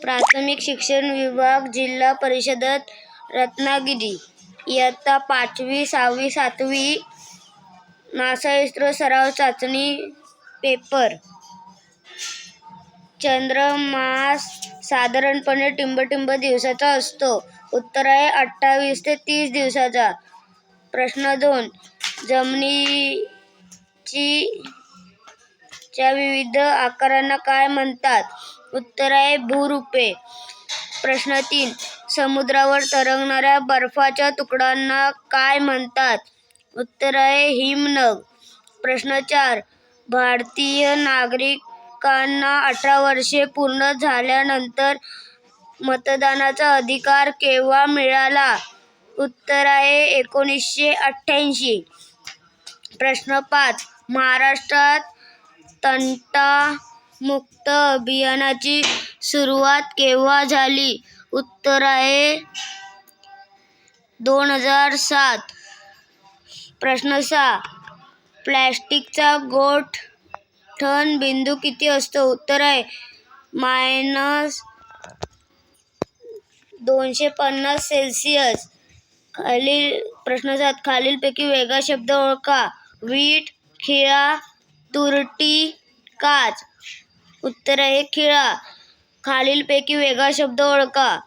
प्राथमिक शिक्षण विभाग, जिल्हा परिषद रत्नागिरी. इयत्ता 5वी 6वी 7वी मानसशास्त्र सराव चाचणी पेपर. चंद्रमास साधारणपणे टिंब दिवसाचा असतो. उत्तर आहे 28 ते 30 दिवसाचा. प्रश्न 2. जमिनीच्या विविध आकारांना काय म्हणतात? उत्तर आहे भूरूपे. प्रश्न 3. समुद्रावर तरंगणाऱ्या बर्फाच्या तुकड्यांना काय म्हणतात? उत्तर आहे हिमनग. प्रश्न 4. भारतीय नागरिकांना 18 वर्षे पूर्ण झाल्यानंतर मतदानाचा अधिकार केव्हा मिळाला? उत्तर आहे 1988. प्रश्न 5. महाराष्ट्रात तंटामुक्त अभियानाची सुरुवात केव्हा झाली? उत्तर आहे 2007. प्रश्न 6. प्लास्टिकचा गोठण बिंदू किती असतो? उत्तर आहे -250 सेल्सिअस. प्रश्न 7. खालीलपैकी वेगळा शब्द ओळखा. वीट, खिळा, तुरटी, काच. उत्तर आहे खिळा. खालीलपैकी वेगळा शब्द ओळखा.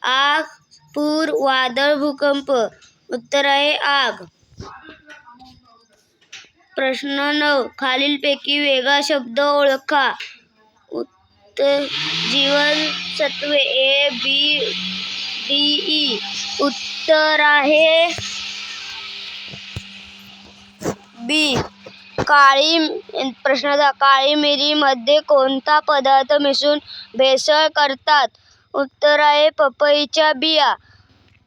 आग, पूर, वादळ, भूकंप. उत्तर आहे आग. प्रश्न 9. खालीलपैकी वेगळा शब्द ओळखा. जीवनसत्वे A, B, D, E. उत्तर आहे बी. प्रश्न 10. काळी मिरीमध्ये कोणता पदार्थ मिसळून भेसळ करतात? उत्तर आहे पपईच्या बिया.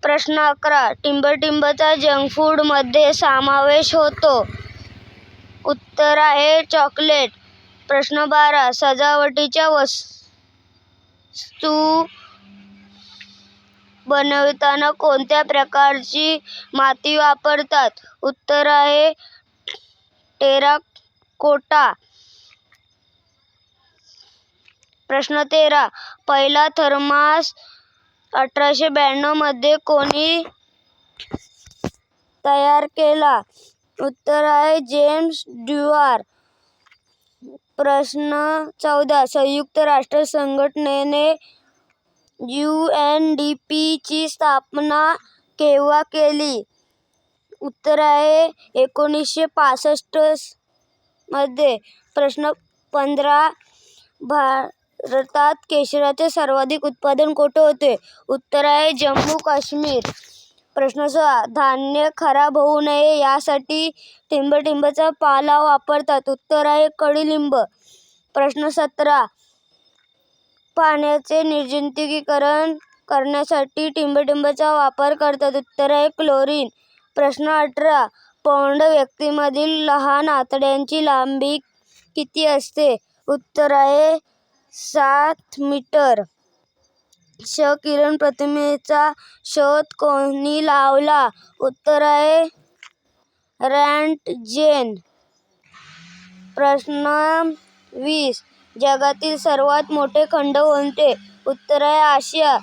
प्रश्न 11. टिंबटिंबचा जंक फूड मध्ये समावेश होतो. उत्तर आहे चॉकलेट. प्रश्न 12. सजावटीच्या वस्तू बनवताना कोणत्या प्रकारची माती वापरतात? उत्तर आहे टेराकोटा. प्रश्न 13. पहिला थर्मास 1892 मध्ये कोणी तयार केला? उत्तर आहे जेम्स ड्युआर. प्रश्न 14. संयुक्त राष्ट्र संघटनेने UNDP ची स्थापना केव्हा केली? उत्तर आहे 1965 मध्ये. प्रश्न 15. भारतात केशराचे सर्वाधिक उत्पादन कोठे होते? उत्तर आहे जम्मू काश्मीर. प्रश्न 16. धान्य खराब होऊ नये यासाठी टिंबटिंबचा पाला वापरतात. उत्तर आहे कडुलिंब. प्रश्न 17. पाण्याचे निर्जंतुकीकरण करण्यासाठी टिंबटिंबचा वापर करतात. उत्तर आहे क्लोरीन. प्रश्न 18. पौंड व्यक्तीमधील लहान आतड्याची लांबी किती असते? उत्तर आहे 7 मीटर. क्ष किरण प्रतिमेचा शोध कोणी लावला? उत्तर आहे रॉन्टगेन. प्रश्न 20. जगातील सर्वात मोठे खंड कोणते? उत्तर आहे आशिया.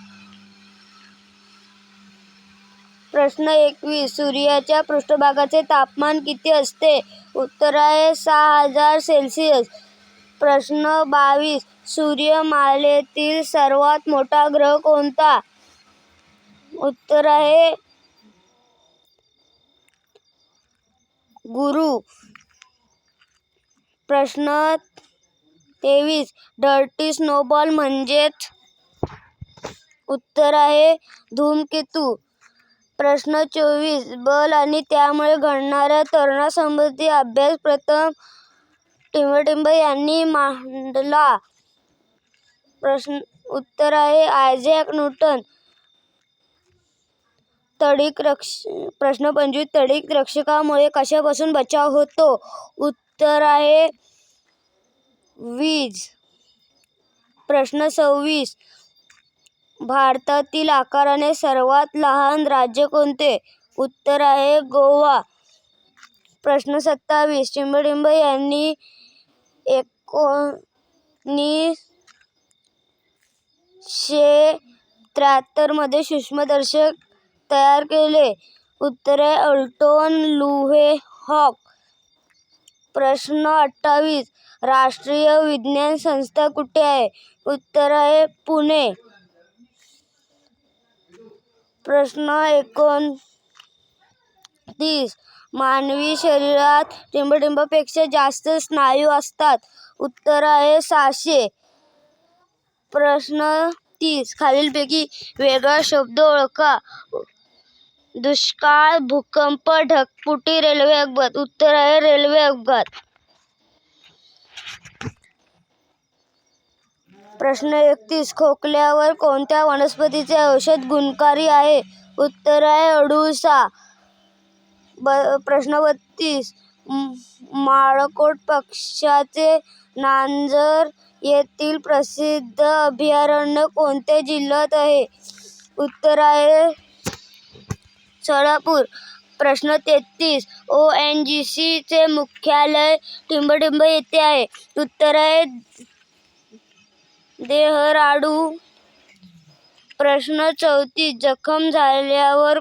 प्रश्न 21. सूर्याच्या पृष्ठभागाचे तापमान किती असते? उत्तर आहे 6000 सेल्सिअस. प्रश्न 22. सूर्यमालेतील सर्वात मोठा ग्रह कोणता? उत्तर आहे गुरु. प्रश्न 23. डर्टी स्नोबॉल म्हणजे? उत्तर आहे धूमकेतू. प्रश्न 24. बल आणि त्यामुळे घडणाऱ्या त्वरणासंबंधी अभ्यास प्रथम टिंबटिंब यांनी मांडला? उत्तर आहे आयझॅक न्यूटन. प्रश्न 25. तडिक रक्षकामुळे कशापासून बचाव होतो? उत्तर आहे वीज. प्रश्न 26. भारतातील आकाराने सर्वात लहान राज्य कोणते? उत्तर आहे गोवा. प्रश्न 27. टिंबटिंब यांनी 19 1973 मध्ये सूक्ष्मदर्शक तयार केले? उत्तर आहे अल्टोन लुहेहॉक. प्रश्न 28. राष्ट्रीय विज्ञान संस्था कुठे आहे? उत्तर आहे पुणे. प्रश्न 29. मानवी शरीरात टिंबटिंबपेक्षा जास्त स्नायू असतात. उत्तर आहे 600. प्रश्न 30. खालीलपैकी वेगळा शब्द ओळखा. दुष्काळ, भूकंप, ढगफुटी, रेल्वे अपघात. उत्तर आहे रेल्वे अपघात. प्रश्न 31. खोकल्यावर कोणत्या वनस्पतीचे औषध गुणकारी आहे? उत्तर आहे अडुळसा. प्रश्न 32. माळकोट पक्ष्याचे नांजर येथील प्रसिद्ध अभयारण्य कोणत्या जिल्ह्यात आहे? उत्तर आहे सोलापूर. प्रश्न 33. ONGC चे मुख्यालय टिंबटिंब येथे आहे. उत्तर आहे देहराडून. प्रश्न 34. जखम झाल्यावर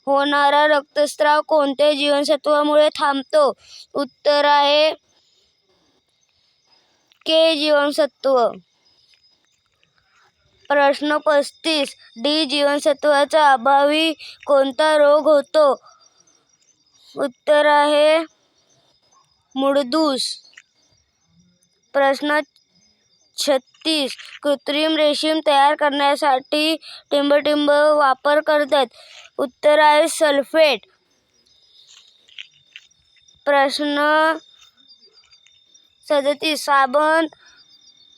होणारा रक्तस्राव कोणत्या जीवनसत्वामुळे थांबतो? उत्तर आहे के जीवनसत्व. प्रश्न 35. डी जीवनसत्वाच्या अभावी कोणता रोग होतो? उत्तर आहे मूळदूस. प्रश्न 36. कृत्रिम रेशीम तयार करण्यासाठी टिंबटिंब वापर करतात. उत्तर आहे सल्फेट. प्रश्न 37. साबण,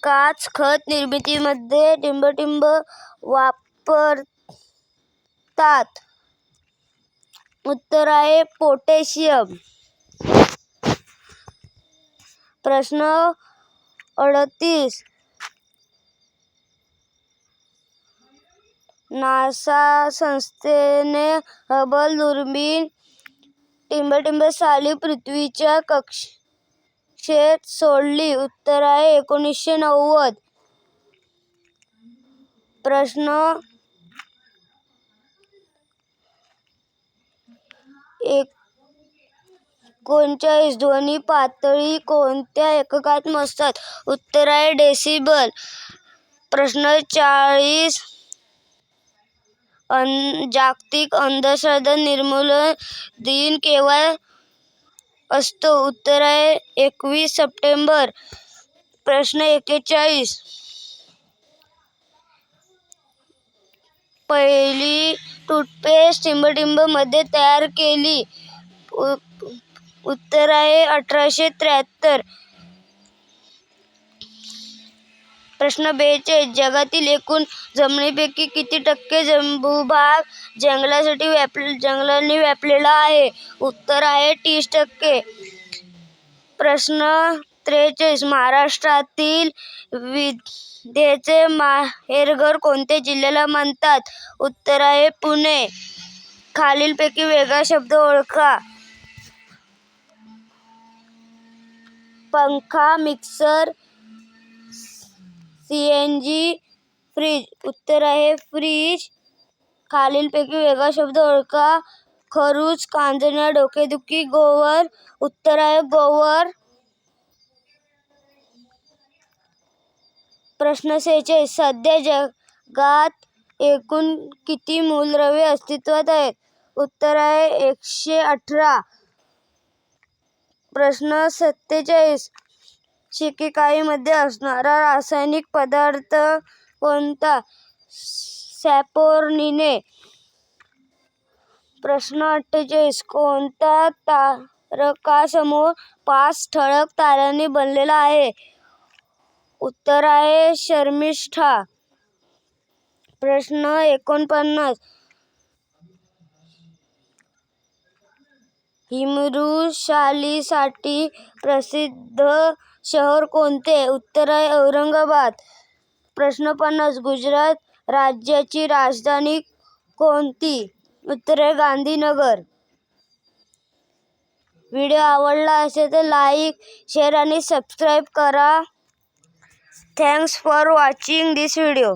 काच, खत निर्मितीमध्ये टिंबटिंब वापरतात. उत्तर आहे पोटॅशियम. प्रश्न 38. नासा संस्थेने हबल दुर्बीण टिंबटिंब साली पृथ्वीच्या कक्षेत सोडली. उत्तर आहे 1990. प्रश्न 39. ध्वनी पातळी कोणत्या एककात मोजतात? उत्तर आहे डेसिबल. प्रश्न 40. जागतिक अंधश्रद्धा निर्मूलन दिन केव्हा असतो? उत्तर आहे 21 सप्टेंबर. प्रश्न 41. पहिली टूथपेस्ट टिंबटिंब मध्ये तयार केली. उत्तर आहे 1873. प्रश्न 42. जगातील एकूण जमिनीपैकी किती टक्के भूभाग जंगलांनी व्यापलेला आहे? उत्तर आहे 30%. प्रश्न 43. महाराष्ट्रातील विद्येचे माहेरघर कोणत्या जिल्ह्याला म्हणतात? उत्तर आहे पुणे. खालीलपैकी वेगळा शब्द ओळखा. पंखा, मिक्सर, CNG, फ्रीज. उत्तर आहे फ्रीज. खालीलपैकी वेगळा शब्द ओळखा. खरूज, कांजिण्या, डोकेदुखी, गोवर. उत्तर आहे गोवर. प्रश्न 46. सध्या जगात एकूण किती मूलद्रव्ये अस्तित्वात आहेत? उत्तर आहे 118. प्रश्न 47. शिकेकाईमध्ये असणारा रासायनिक पदार्थ कोणता? सॅपोनिन. प्रश्न 48. कोणता तारकासमूह 5 ठळक ताऱ्यांनी बनलेला आहे? उत्तर आहे शर्मिष्ठा. प्रश्न 49. हिमवृक्षालीसाठी प्रसिद्ध शहर कोणते? उत्तर आहे औरंगाबाद. प्रश्न 50. गुजरात राज्याची राजधानी कोणती? उत्तर आहे गांधीनगर. व्हिडिओ आवडला असेल तर लाईक, शेअर आणि सबस्क्राईब करा. Thanks for watching this video.